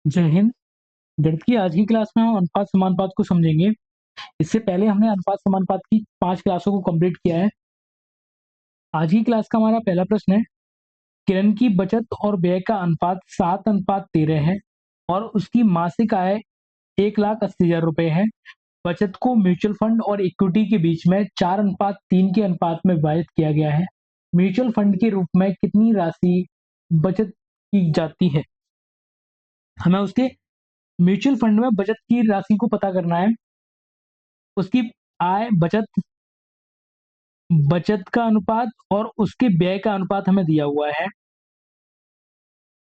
जय हिंद। गणित की आज की क्लास में हम अनुपात समानुपात को समझेंगे। इससे पहले हमने अनुपात समानुपात की 5 क्लासों को कंप्लीट किया है। आज की क्लास का हमारा पहला प्रश्न है, किरण की बचत और व्यय का अनुपात 7:13 है और उसकी मासिक आय 1,80,000 रुपए है। बचत को म्यूचुअल फंड और इक्विटी के बीच में 4:3 के अनुपात में विभाजित किया गया है। म्यूचुअल फंड के रूप में कितनी राशि बचत की जाती है? हमें उसके म्यूचुअल फंड में बचत की राशि को पता करना है। उसकी आय बचत बचत का अनुपात और उसके व्यय का अनुपात हमें दिया हुआ है।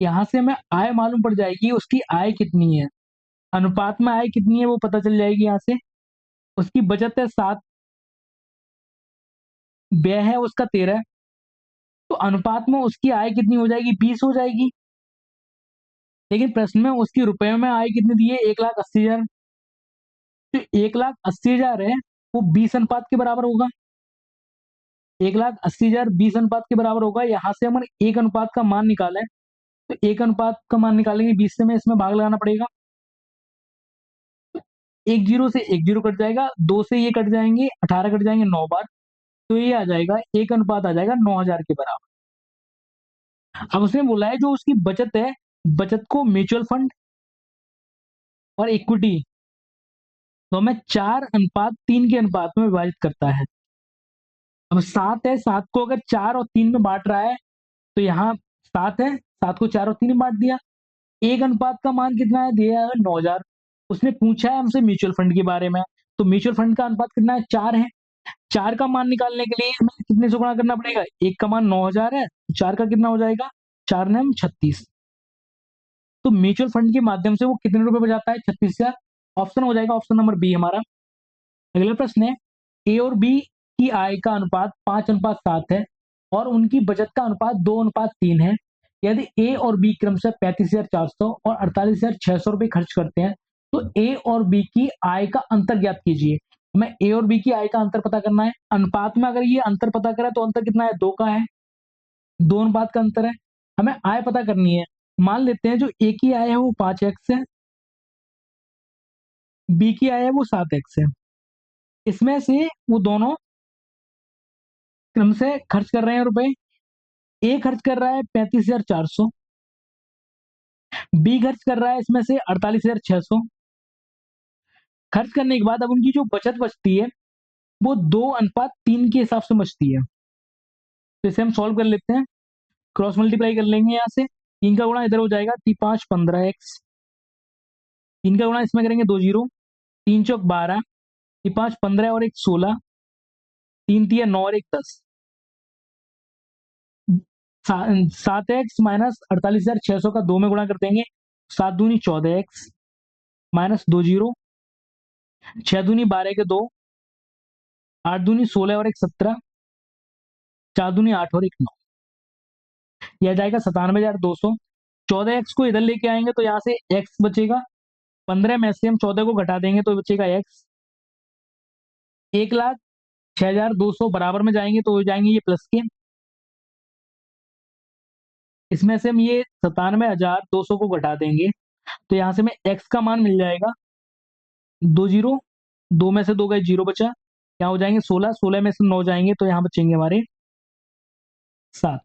यहाँ से हमें आय मालूम पड़ जाएगी, उसकी आय कितनी है, अनुपात में आय कितनी है वो पता चल जाएगी। यहाँ से उसकी बचत है 7, व्यय है उसका 13, तो अनुपात में उसकी आय कितनी हो जाएगी, 20 हो जाएगी। लेकिन प्रश्न में उसकी रुपए में आय कितनी दी है, 1,80,000। तो 1,80,000 है वो 20 अनुपात के बराबर होगा। 1,80,000 20 अनुपात के बराबर होगा। यहाँ से हम एक अनुपात का मान निकालें तो एक अनुपात का मान निकालेंगे 20 से, में इसमें भाग लगाना पड़ेगा। एक जीरो से एक जीरो कट जाएगा, 2 से ये कट जाएंगे, 18 कट जाएंगे 9 बार, तो ये आ जाएगा एक अनुपात आ जाएगा 9,000 के बराबर। अब उसने बोला है जो उसकी बचत है, बचत को म्यूचुअल फंड और इक्विटी तो हमें 4:3 के अनुपात में विभाजित करता है। अब 7 है, 7 को अगर 4 और 3 में बांट रहा है तो यहाँ 7 है, 7 को 4 और 3 में बांट दिया। एक अनुपात का मान कितना है, दिया है 9,000। उसने पूछा है हमसे म्यूचुअल फंड के बारे में, तो म्यूचुअल फंड का अनुपात कितना है, 4 है। 4 का मान निकालने के लिए हमें कितने से गुणा करना पड़ेगा, एक का मान 9,000 है, 4 का कितना हो जाएगा, 4 9 36। तो म्यूचुअल फंड के माध्यम से वो कितने रुपए बचाता है, 36,000। ऑप्शन हो जाएगा ऑप्शन नंबर बी हमारा। अगला प्रश्न है, ए और बी की आय का अनुपात 5:7 है और उनकी बचत का अनुपात 2:3 है। यदि ए और बी क्रमशः 35,400 और 48,600 रुपए खर्च करते हैं तो ए और बी की आय का अंतर ज्ञात कीजिए। हमें ए और बी की आय का अंतर पता करना है। अनुपात में अगर ये अंतर पता करें तो अंतर कितना है, 2 का है, 2 अनुपात का अंतर है। हमें आय पता करनी है। मान लेते हैं जो ए की आय है वो 5x है, बी की आय है वो 7x है। इसमें से वो दोनों क्रम से खर्च कर रहे हैं रुपए। ए खर्च कर रहा है 35,400, बी खर्च कर रहा है इसमें से 48,600। खर्च करने के बाद अब उनकी जो बचत बचती है वो 2:3 के हिसाब से बचती है। तो इसे हम सॉल्व कर लेते हैं, क्रॉस मल्टीप्लाई कर लेंगे। यहाँ से 3 का गुणा इधर हो जाएगा, 5 15x, 3 का गुणा इसमें करेंगे 2 जीरो, 3 चौक 12, 5 15 और 1 16, 3 तिया 9 और 1 10। 7x माइनस 48,600 का 2 में गुणा कर देंगे, 7 दूनी 14x माइनस 2 जीरो, 6 दूनी 12 के 2, 8 दूनी 16 और 1 17, 4 दूनी 8 और 1 9। यह जाएगा 97,200। 14x को इधर लेके आएंगे तो यहाँ से x बचेगा, 15 में से हम 14 को घटा देंगे तो बचेगा x। 1,06,200 बराबर में जाएंगे तो हो जाएंगे ये प्लस के। इसमें से हम ये 97,200 को घटा देंगे तो यहाँ से हमें x का मान मिल जाएगा 2 जीरो, 2 में से 2 गए, जीरो बचा, क्या हो जाएंगे 16, 16 में से 9 जाएंगे तो यहाँ बचेंगे हमारे 7,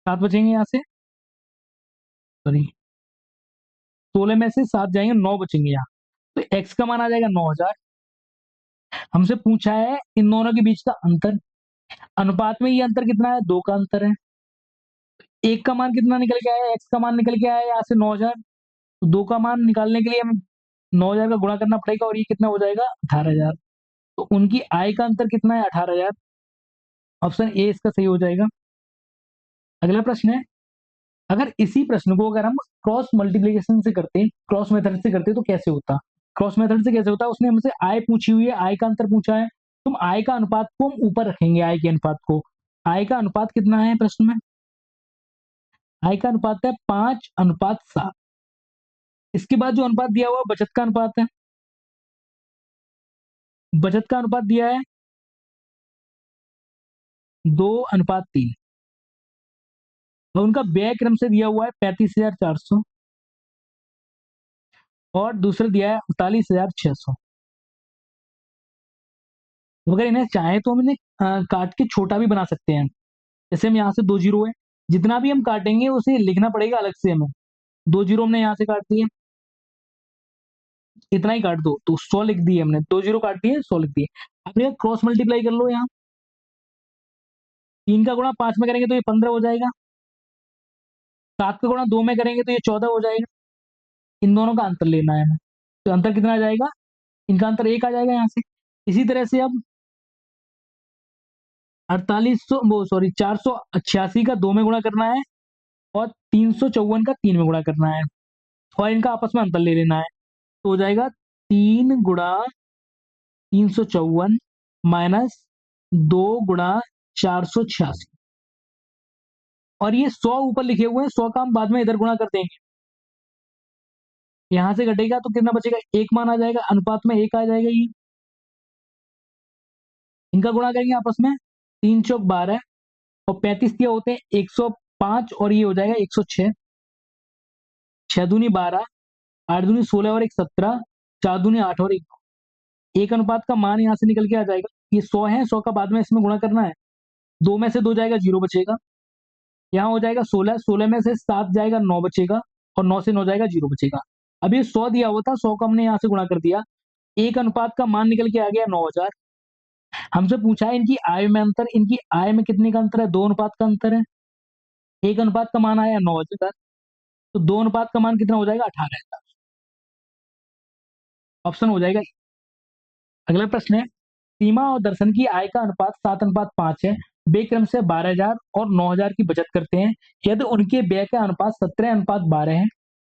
7 बचेंगे यहाँ से, सॉरी 16 में से 7 जाएंगे, 9 बचेंगे यहाँ। तो x का मान आ जाएगा 9,000। हमसे पूछा है इन दोनों के बीच का अंतर। अनुपात में ये अंतर कितना है, 2 का अंतर है। एक का मान कितना निकल के आया, x का मान निकल के आया यहाँ से 9,000। तो 2 का मान निकालने के लिए हमें 9,000 का गुणा करना पड़ेगा और ये कितना हो जाएगा, 18,000। तो उनकी आय का अंतर कितना है, 18,000। ऑप्शन ए इसका सही हो जाएगा। अगला प्रश्न है, अगर इसी प्रश्न को अगर हम क्रॉस मल्टीप्लीकेशन से करते, क्रॉस मेथड से करते तो कैसे होता। क्रॉस मेथड से कैसे होता है, उसने हमसे आय पूछी हुई है, आय का अंतर पूछा है, तुम आय का अनुपात को हम ऊपर रखेंगे, आय के अनुपात को। आय का अनुपात कितना है प्रश्न में, आय का अनुपात है 5:7। इसके बाद जो अनुपात दिया हुआ बचत का अनुपात है, बचत का अनुपात दिया है 2:3। और उनका व्यय क्रम से दिया हुआ है 35,400 और दूसरा दिया है 48,600। तो अगर इन्हें चाहे तो हम इन्हें काट के छोटा भी बना सकते हैं। जैसे हम यहाँ से 2 जीरो है, जितना भी हम काटेंगे उसे लिखना पड़ेगा अलग से हमें। 2 जीरो हमने यहाँ से काट दिए, इतना ही काट दो तो 100 लिख दिए हमने, 2 जीरो काट दिए 100 लिख दिए। अब ये क्रॉस मल्टीप्लाई कर लो यहाँ, 3 का गुणा 5 में करेंगे तो ये 15 हो जाएगा, 7 का गुणा 2 में करेंगे तो ये 14 हो जाएगा। इन दोनों का अंतर लेना है हमें, तो अंतर कितना आ जाएगा, इनका अंतर 1 आ जाएगा यहाँ से। इसी तरह से अब 4800 वो सॉरी 488 का 2 में गुणा करना है और 354 का 3 में गुणा करना है और इनका आपस में अंतर ले लेना है, तो हो जाएगा 3 गुणा 354 माइनस 2 गुणा 486। और ये 100 ऊपर लिखे हुए हैं, 100 का हम बाद में इधर गुणा कर देंगे। यहां से घटेगा तो कितना बचेगा, एक मान आ जाएगा, अनुपात में 1 आ जाएगा। ये इनका गुणा करेंगे आपस में, 3 चौक 12 और 35 दिया होते हैं 105 और ये हो जाएगा 106। 6 दूनी 12, 8 दूनी 16 और 1 17, 4 दूनी 8 और 1 अनुपात का मान यहाँ से निकल के आ जाएगा। ये 100 है, 100 का बाद में इसमें गुणा करना है, 2 में से 2 जाएगा 0 बचेगा। यहाँ हो जाएगा 16, 16 में से 7 जाएगा 9 बचेगा और 9 से 9 जाएगा 0 बचेगा। अब ये 100 दिया हुआ था, 100 का हमने यहाँ से गुणा कर दिया, 1 अनुपात का मान निकल के आ गया 9000। हमसे पूछा है इनकी आय में अंतर, इनकी आय में कितने का अंतर है, 2 अनुपात का अंतर है। 1 अनुपात का मान आया 9000, तो 2 अनुपात का मान कितना हो जाएगा, 18,000। ऑप्शन हो जाएगा। अगला प्रश्न है, सीमा और दर्शन की आय का अनुपात 7:5 है, वे क्रम से 12,000 और 9,000 की बचत करते हैं। यदि उनके व्यय का अनुपात 17:12 है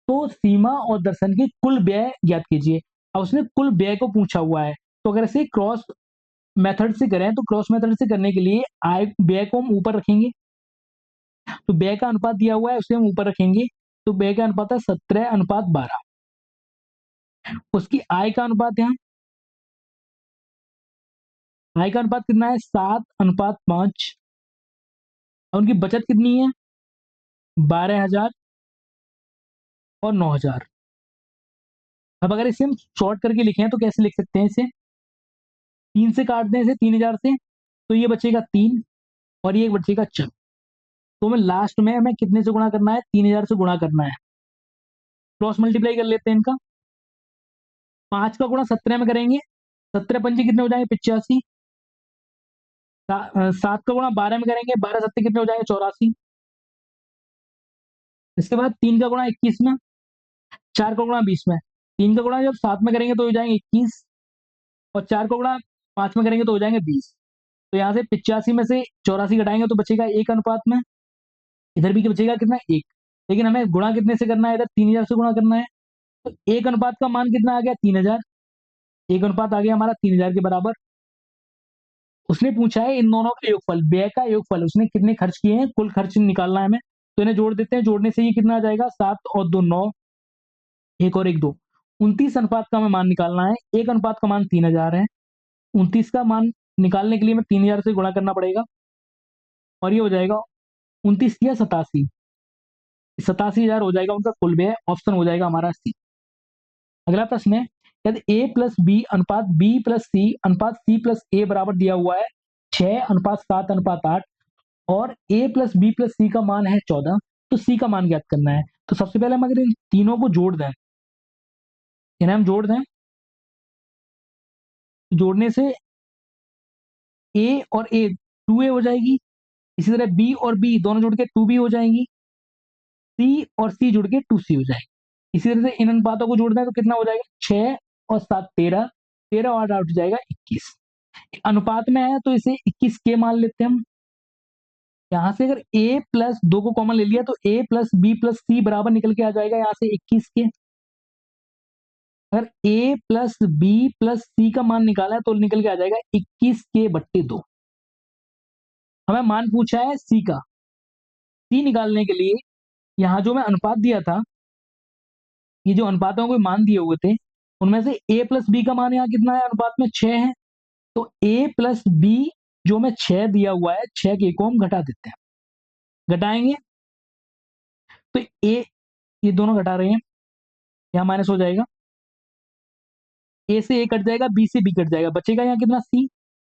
तो सीमा और दर्शन के कुल व्यय ज्ञात कीजिए। अब उसने कुल व्यय को पूछा हुआ है, तो अगर इसे क्रॉस मेथड से करें तो क्रॉस मेथड से करने के लिए आय व्यय को हम ऊपर रखेंगे, तो व्यय का अनुपात दिया हुआ है उसे हम ऊपर रखेंगे, तो व्यय का अनुपात है 17:12। उसकी आय का अनुपात, यहाँ आय का अनुपात कितना है, 7:5। और उनकी बचत कितनी है, 12,000 और 9,000। अब अगर इसे हम शॉर्ट करके लिखें तो कैसे लिख सकते हैं इसे, 3 से काट दें इसे 3,000 से, तो ये बचेगा 3 और ये बचेगा 4। तो हमें लास्ट में हमें कितने से गुणा करना है, 3,000 से गुणा करना है। क्रॉस मल्टीप्लाई कर लेते हैं इनका, 5 का गुणा 17 में करेंगे, 17 पंजे कितने हो जाएंगे, 85। 7 का गुणा 12 में करेंगे, 12 सत्ते कितने हो जाएंगे, 84। इसके बाद 3 का गुणा 21 में, 4 का गुणा 20 में, 3 का गुणा जब 7 में करेंगे तो हो जाएंगे 21 और 4 का गुणा 5 में करेंगे तो हो जाएंगे 20। तो यहाँ से 85 में से 84 घटाएंगे तो बचेगा 1 अनुपात में, इधर भी बचेगा कितना, 1। लेकिन हमें गुणा कितने से करना है, इधर 3,000 से गुणा करना है, तो 1 अनुपात का मान कितना आ गया, 3,000। 1 अनुपात आ गया हमारा 3,000 के बराबर। उसने पूछा है इन दोनों का योगफल, व्यय का योगफल, उसने कितने खर्च किए हैं, कुल खर्च निकालना है हमें। तो इन्हें जोड़ देते हैं, जोड़ने से ये कितना आ जाएगा, 7 और 2 9, 1 और 1 2, 29 अनुपात का हमें मान निकालना है। 1 अनुपात का मान 3,000 है, 29 का मान निकालने के लिए हमें 3,000 से गुणा करना पड़ेगा और ये हो जाएगा 29 या 87, 87,000 हो जाएगा उनका कुल व्यय। ऑप्शन हो जाएगा हमारा सी। अगला प्रश्न है, यदि a प्लस बी अनुपात b प्लस सी अनुपात c प्लस ए बराबर दिया हुआ है 6:7:8 और a प्लस बी प्लस सी का मान है 14, तो c का मान ज्ञात करना है। तो सबसे पहले हम अगर इन तीनों को जोड़ दें, इन्हें हम जोड़ दें, जोड़ने से a और a 2a हो जाएगी, इसी तरह b और b दोनों जुड़ के 2b हो जाएंगी, c और c जुड़ के 2c हो जाएगी। इसी तरह से इन अनुपातों को जोड़ दें तो कितना हो जाएगा, 6 और 7 13, 13 और 8 हो जाएगा 21। अनुपात में है तो इसे 21 के मान लेते हैं हम। यहां से अगर a प्लस 2 को कॉमन ले लिया तो a प्लस बी प्लस सी बराबर निकल के आ जाएगा यहाँ से 21 के। अगर a प्लस बी प्लस सी का मान निकाला है तो निकल के आ जाएगा 21 के बट्टे 2। हमें मान पूछा है c का, c निकालने के लिए यहाँ जो मैं अनुपात दिया था, ये जो अनुपातों को मान दिए हुए थे उनमें से a प्लस बी का मान यहाँ कितना है, अनुपात में 6 है, तो a प्लस बी जो हमें 6 दिया हुआ है, 6 के को हम घटा देते हैं, घटाएंगे तो ए, ये दोनों घटा रहे हैं, यहाँ माइनस हो जाएगा, ए से ए कट जाएगा, बी से बी कट जाएगा, बचेगा यहाँ कितना सी,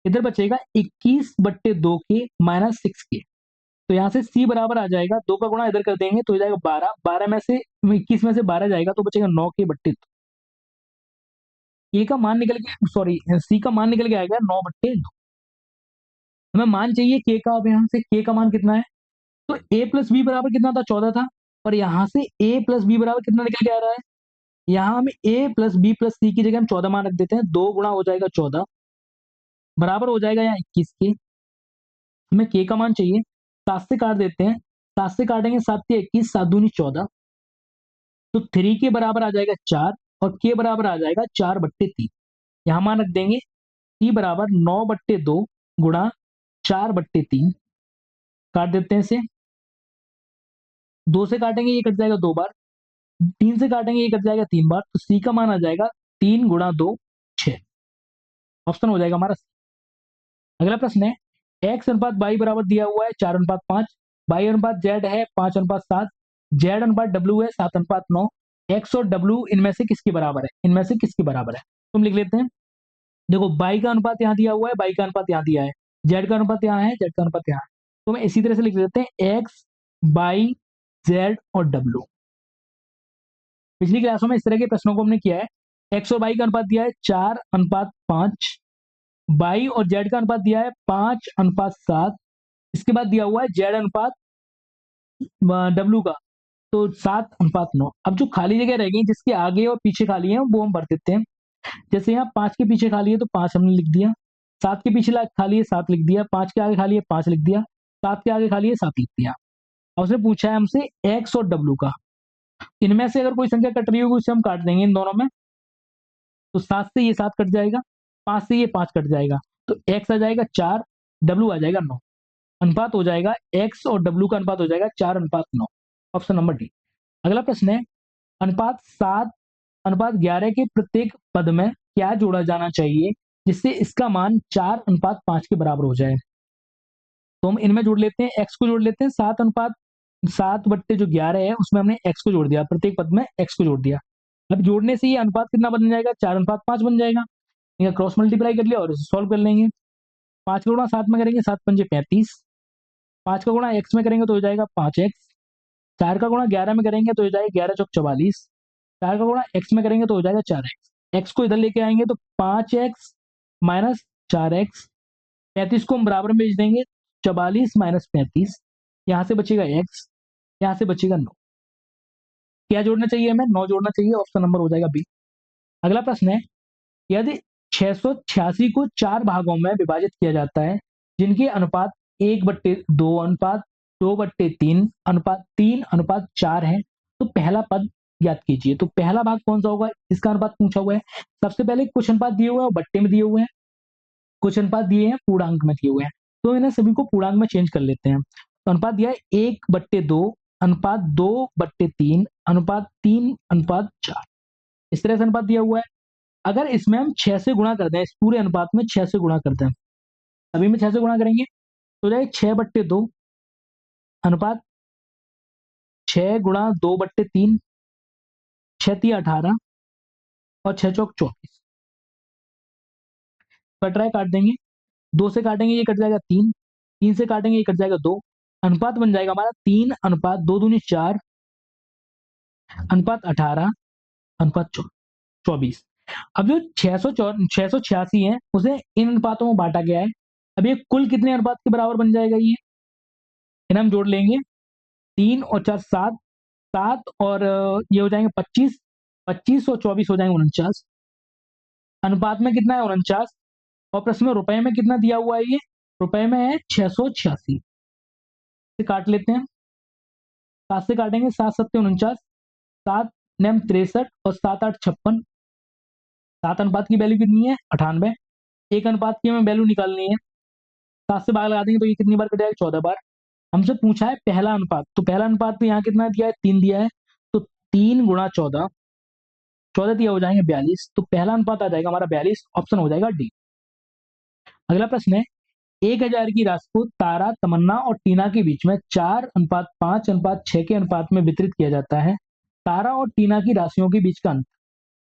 इधर बचेगा 21/2 के माइनस 6 के। तो यहाँ से सी बराबर आ जाएगा, 2 का गुणा इधर कर देंगे तो हो जाएगा 12, 12 में से 21 में से 12 जाएगा तो बचेगा 9 के बट्टे 2। ए का मान निकल के, सॉरी, सी का मान निकल के आएगा 9/2। हमें मान चाहिए के का, अब यहाँ से के का मान कितना है, तो ए प्लस बी बराबर कितना था, 14 था, और यहाँ से ए प्लस बी बराबर कितना निकल के आ रहा है, यहाँ हम ए प्लस बी प्लस सी की जगह हम 14 मान रख देते हैं, 2 गुणा हो जाएगा 14, बराबर हो जाएगा यहाँ 21 के। हमें के का मान चाहिए, 7 से काट देते हैं, 7 से काटेंगे 7 से 21, 7 दूनी 14, तो 3 के बराबर आ जाएगा 4, और के बराबर आ जाएगा 4/3। यहाँ मान रख देंगे, सी बराबर 9/2 गुणा 4/3, काट देते हैं इसे, 2 से काटेंगे ये कट जाएगा 2 बार, 3 से काटेंगे ये कट जाएगा 3 बार, तो सी का मान आ जाएगा 3 गुणा 2 6, ऑप्शन हो जाएगा हमारा। अगला प्रश्न है, एक्स अनुपात वाई बराबर दिया हुआ है 4:5, वाई अनुपात जेड है 5:7, जेड अनुपात डब्ल्यू है 7:9, एक्स और डब्ल्यू इनमें से किसके बराबर है, इनमें से किसके बराबर है, तुम लिख लेते हैं। देखो वाई का अनुपात यहाँ दिया हुआ है, वाई का अनुपात यहाँ दिया है, जेड का अनुपात यहाँ है, जेड का अनुपात यहाँ है, तो हम इसी तरह से लिख लेते हैं एक्स वाई जेड और डब्ल्यू। पिछली क्लासों में इस तरह के प्रश्नों को हमने किया है, एक्स और वाई का अनुपात दिया है 4:5, वाई और जेड का अनुपात दिया है 5:7, इसके बाद दिया हुआ है जेड अनुपात डब्ल्यू का, तो 7:9। अब जो खाली जगह रह गई जिसके आगे और पीछे खाली है वो हम भर देते हैं। जैसे यहाँ 5 के पीछे खाली है तो 5 हमने लिख दिया, 7 के पीछे खाली है 7 लिख दिया, 5 के आगे खाली है 5 लिख दिया, 7 के आगे खाली है 7 लिख दिया। और उसने पूछा है हमसे एक्स और डब्ल्यू का, इनमें से अगर कोई संख्या कट रही होगी उसे हम काट देंगे इन दोनों में, तो 7 से ये 7 कट जाएगा, 5 से ये 5 कट जाएगा, तो एक्स आ जाएगा 4, डब्ल्यू आ जाएगा 9, अनुपात हो जाएगा एक्स और डब्ल्यू का अनुपात हो जाएगा 4:9, ऑप्शन नंबर डी। अगला प्रश्न है, अनुपात 7:11 के प्रत्येक पद में क्या जोड़ा जाना चाहिए जिससे इसका मान 4:5 के बराबर हो जाए। तो हम इनमें जोड़ लेते हैं, एक्स को जोड़ लेते हैं, 7:7/11 है उसमें हमने एक्स को जोड़ दिया, प्रत्येक पद में एक्स को जोड़ दिया। अब जोड़ने से ये अनुपात कितना बन जाएगा, 4:5 बन जाएगा, इनका क्रॉस मल्टीप्लाई कर लिया और इसे सॉल्व कर लेंगे। 5 का गुणा 7 में करेंगे 7×5 = 35, 5 का गुणा एक्स में करेंगे तो हो जाएगा 5x, 4 का गुणा 11 में करेंगे तो हो जाएगा 11×4 = 44, 4 का गुणा एक्स में करेंगे तो हो जाएगा 4x, एक्स को इधर लेके आएंगे तो 5x माइनस 4x, 35 को हम बराबर में भेज देंगे, 44 माइनस 35, यहाँ से बचेगा x, यहाँ से बचेगा 9, क्या जोड़ना चाहिए हमें, 9 जोड़ना चाहिए, ऑप्शन नंबर हो जाएगा बी। अगला प्रश्न है, यदि 686 को 4 भागों में विभाजित किया जाता है जिनके अनुपात 1/2 अनुपात 2/3 अनुपात 3:4 है, तो पहला पद ज्ञात कीजिए। तो पहला भाग कौन सा होगा, इसका अनुपात पूछा हुआ है। सबसे पहले कुछ अनुपात दिए हुए हैं और बट्टे में दिए हुए हैं, कुछ अनुपात दिए हैं पूर्णांक में दिए हुए हैं, तो इन्हें सभी को पूर्णांक में चेंज कर लेते हैं। तो अनुपात दिया है 1/2 अनुपात 2/3 अनुपात 3:4, इस तरह से अनुपात दिया हुआ है। अगर इसमें हम 6 से गुणा कर दें, इस पूरे अनुपात में 6 से गुणा कर दें, सभी में 6 से गुणा करेंगे तो जाएगा 6/2 अनुपात 6 गुणा 2/3, 6×3 = 18 और 6×4 = 24, कट रहा है काट देंगे, 2 से काटेंगे ये कट जाएगा 3, 3 से काटेंगे ये कट जाएगा 2, अनुपात बन जाएगा हमारा 3:2 दूनी 4 अनुपात 18 अनुपात 24। अब जो 686 है उसे इन अनुपातों में बांटा गया है। अब ये कुल कितने अनुपात के बराबर बन जाएगा, ये इन्हें हम जोड़ लेंगे, 3 और 4 7, 7 और ये हो जाएंगे 25, 25 और 24 हो जाएंगे 49, अनुपात में कितना है 49, और प्रश्न में रुपए में कितना दिया हुआ है, ये रुपए में है 686, से काट लेते हैं, 7 से काटेंगे 7×7 = 49, 7 9 63 और 7×8 = 56, 7 अनुपात की वैल्यू कितनी है 98, एक अनुपात की हमें वैल्यू निकालनी है, 7 से भाग लगा देंगे तो ये कितनी बार कटेगा 14 बार। हमसे पूछा है पहला अनुपात, तो पहला अनुपात तो यहाँ कितना दिया है 3 दिया है, तो 3 × 14, 14 दिया हो जाएंगे 42, तो पहला अनुपात आ जाएगा हमारा 42, ऑप्शन हो जाएगा डी। अगला प्रश्न है, 1000 की राशि को तारा, तमन्ना और टीना के बीच में 4:5:6 के अनुपात में वितरित किया जाता है। तारा और टीना की राशियों के बीच का अंतर।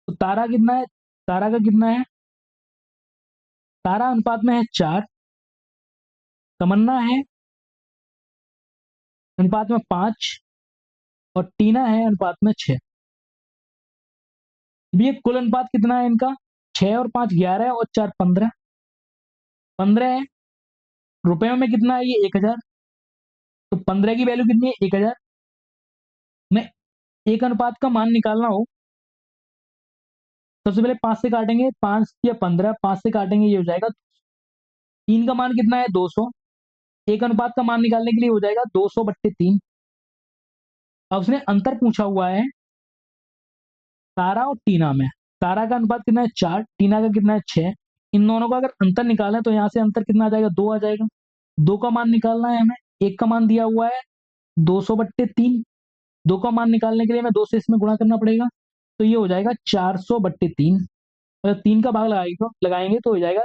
तो तारा कितना है? तारा का कितना है? तारा अनुपात में है 4, तमन्ना है अनुपात में 5 और टीना है अनुपात में 6। ये कुल अनुपात कितना है इनका? 6 और 5 11 और 4 15। 15 है। रुपयों में कितना है? ये 1000। तो 15 की वैल्यू कितनी है? 1000। में एक अनुपात का मान निकालना हो, सबसे पहले 5 से काटेंगे, 5 या 15, 5 से काटेंगे ये हो जाएगा। 3 का मान कितना है? 200। एक अनुपात का मान निकालने के लिए हो जाएगा 200/3। अब उसने अंतर पूछा हुआ है तारा और टीना में। तारा का अनुपात कितना है? 4, टीना का कितना है? 6। इन दोनों का अगर अंतर निकालें तो यहाँ से अंतर कितना आ जाएगा? 2 आ जाएगा। 2 का मान निकालना है हमें। एक का मान दिया हुआ है 200/3। 2 का मान निकालने के लिए हमें 2 से इसमें गुणा करना पड़ेगा, तो ये हो जाएगा 400/3। अगर 3 का भाग लगाएंगे तो हो जाएगा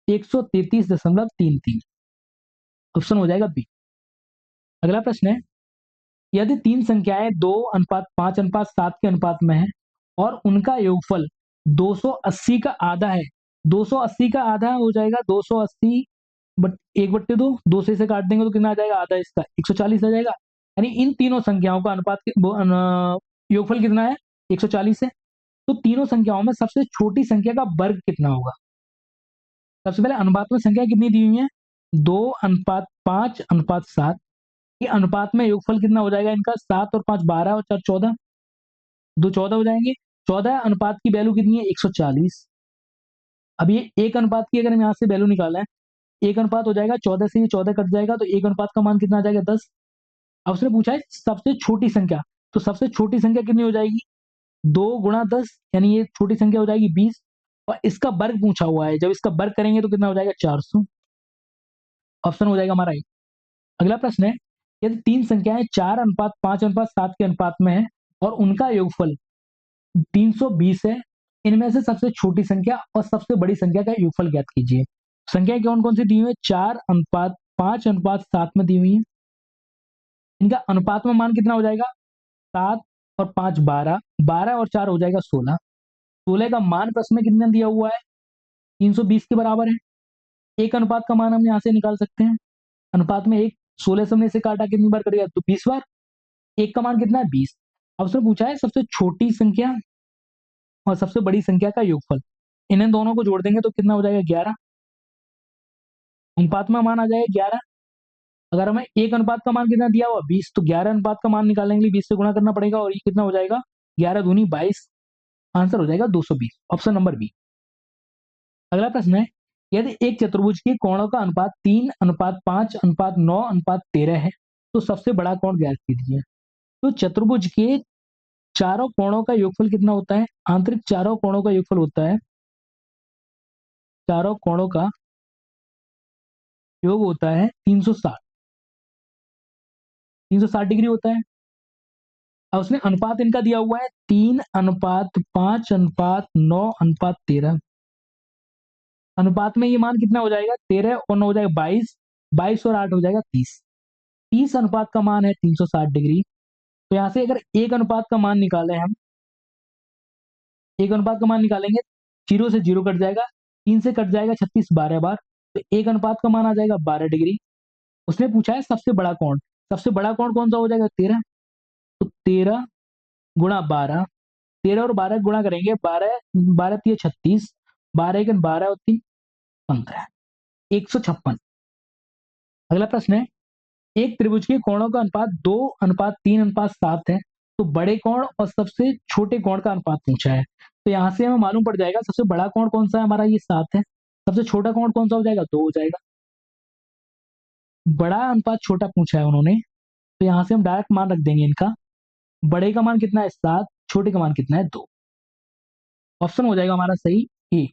133.33। ऑप्शन हो जाएगा बी। अगला प्रश्न है, यदि 3 संख्याएं 2:5:7 के अनुपात में है और उनका योगफल 280 का आधा है। 280 का आधा हो जाएगा 280 बट 1/2। 2 से इसे काट देंगे तो कितना आ जाएगा? आधा इसका 140 आ जाएगा। यानी इन तीनों संख्याओं का योगफल कितना है? 140 है। तो तीनों संख्याओं में सबसे छोटी संख्या का वर्ग कितना होगा? सबसे पहले अनुपात में संख्या कितनी दी हुई है? 2:5:7। ये अनुपात में योगफल कितना हो जाएगा इनका? 7 और 5 12 और 4 14। 2 14 हो जाएंगे। 14 अनुपात की वैल्यू कितनी है? 140। अब ये एक अनुपात की अगर हम यहाँ से वैल्यू निकालें, एक अनुपात हो जाएगा 14 से, ये 14 कट जाएगा तो एक अनुपात का मान कितना आ जाएगा? 10। अब उसने पूछा है सबसे छोटी संख्या, तो सबसे छोटी संख्या कितनी हो जाएगी? 2 × 10, यानी ये छोटी संख्या हो जाएगी 20। और इसका वर्ग पूछा हुआ है, जब इसका वर्ग करेंगे तो कितना हो जाएगा? 400। ऑप्शन हो जाएगा हमारा ए। अगला प्रश्न है, यदि 3 संख्याएं 4:5:7 के अनुपात में है और उनका योगफल 320 है, इनमें से सबसे छोटी संख्या और सबसे बड़ी संख्या का योगफल ज्ञात कीजिए। संख्या कौन कौन सी दी हुई है? 4:5:7 में दी हुई है। इनका अनुपात में मान कितना हो जाएगा? 7 और 5 12, 12 और 4 हो जाएगा 16। 16 का मान प्रश्न में कितना दिया हुआ है? 320 के बराबर है। एक अनुपात का मान हम यहाँ से निकाल सकते हैं। अनुपात में एक, 16 से हमने इसे काटा कितनी बार करेगा? तो 20 बार। एक का मान कितना है? 20। अब उसने पूछा है सबसे छोटी संख्या और सबसे बड़ी संख्या का योगफल। इन्हें दोनों को जोड़ देंगे तो कितना हो जाएगा? 11। अनुपात में मान आ जाएगा 11। अगर हमें एक अनुपात का मान कितना दिया हुआ? 20, तो 11 अनुपात का मान निकालने के लिए 20 से गुणा करना पड़ेगा और ये कितना हो जाएगा? 11 दूनी 22। आंसर हो जाएगा 220। Option number B. अगला प्रश्न है, यदि एक चतुर्भुज के कोणों का अनुपात 3:5:9:13 है तो सबसे बड़ा कोण ज्ञात कीजिए। तो चतुर्भुज के चारों कोणों का योगफल कितना होता है? आंतरिक चारों कोणों का योगफल होता है, चारों कोणों का योग होता है 360। 360 डिग्री होता है। अब उसने अनुपात इनका दिया हुआ है 3:5:9:13। अनुपात में ये मान कितना हो जाएगा? 13 और 9 हो जाएगा 22। 22 और 8 हो जाएगा 30। 30 अनुपात का मान है 360 डिग्री। तो यहां से अगर एक अनुपात का मान निकालें हम, एक अनुपात का मान निकालेंगे, 0 से 0 कट जाएगा, 3 से कट जाएगा 36 12 बार, तो एक अनुपात का मान आ जाएगा 12 डिग्री। उसने पूछा है सबसे बड़ा कोण। सबसे बड़ा कोण कौन सा हो जाएगा? 13। तो 13 × 12, 13 और 12 गुणा करेंगे, 12 12 3 36, 12 1 12 और 3 15, 156। अगला प्रश्न है, एक त्रिभुज के कोणों का अनुपात 2:3:7 है, तो बड़े कोण और सबसे छोटे कोण का अनुपात पूछा है। तो यहाँ से हमें मालूम पड़ जाएगा सबसे बड़ा कोण कौन सा है हमारा? ये 7 है। सबसे छोटा कोण कौन सा हो जाएगा? 2 हो जाएगा। बड़ा अनुपात छोटा पूछा है उन्होंने, तो यहाँ से हम डायरेक्ट मान रख देंगे इनका। बड़े का मान कितना है? 7। छोटे का मान कितना है? 2। ऑप्शन हो जाएगा हमारा सही ए।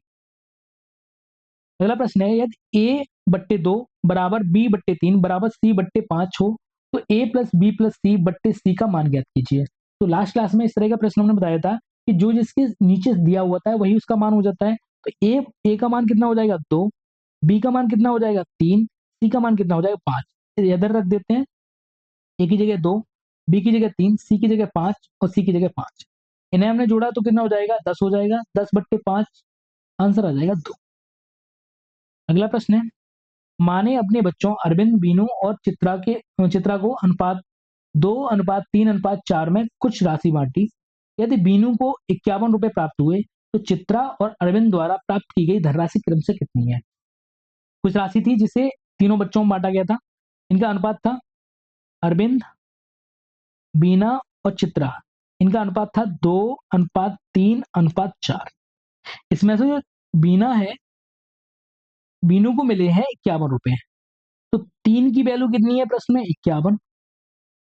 अगला प्रश्न है, यदि a/2 बराबर b/3 बराबर c/5 हो तो a+b+c/c का मान ज्ञात कीजिए। तो लास्ट क्लास में इस तरह का प्रश्न हमने बताया था कि जो जिसके नीचे दिया हुआ था वही उसका मान हो जाता है। तो a का मान कितना हो जाएगा? 2। बी का मान कितना हो जाएगा 3, सी का मान कितना हो जाएगा 5। इधर रख देते हैं, ए की जगह 2, बी की जगह 3, सी की जगह 5 और सी की जगह 5। इन्हें हमने जोड़ा तो कितना हो जाएगा 10 हो जाएगा, 10/5 आंसर आ जाएगा 2। अगला प्रश्न है, माँ ने अपने बच्चों अरविंद, बीनू और चित्रा को अनुपात 2:3:4 में कुछ राशि बांटी। यदि बीनू को 51 रुपए प्राप्त हुए तो चित्रा और अरविंद द्वारा प्राप्त की गई धनराशि क्रम से कितनी है। कुछ राशि थी जिसे तीनों बच्चों में बांटा गया था। इनका अनुपात था अरविंद, बीना और चित्रा। इनका अनुपात था 2:3:4। इसमें से जो बीना है, बीनू को मिले हैं 51 रुपए, तो 3 की वैल्यू कितनी है प्रश्न में 51।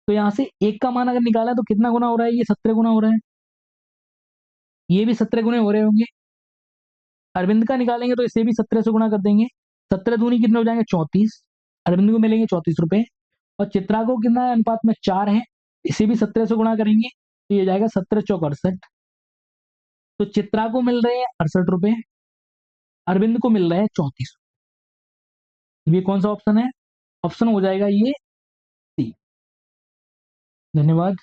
तो यहां से 1 का मान अगर निकाला तो कितना गुना हो रहा है, ये 17 गुना हो रहा है, ये भी 17 गुने हो रहे होंगे। अरविंद का निकालेंगे तो इसे भी 17 से गुणा कर देंगे, 17 दूनी कितने हो जाएंगे 34। अरविंद को मिलेंगे 34 रुपए। और चित्रा को कितना है, अनुपात में 4 है, इसे भी 17 से गुणा करेंगे तो ये जाएगा 17 चौक 68। तो चित्रा को मिल रहे हैं 68 रुपए, अरविंद को मिल रहे हैं 34। ये कौन सा ऑप्शन है, ऑप्शन हो जाएगा ये सी। धन्यवाद।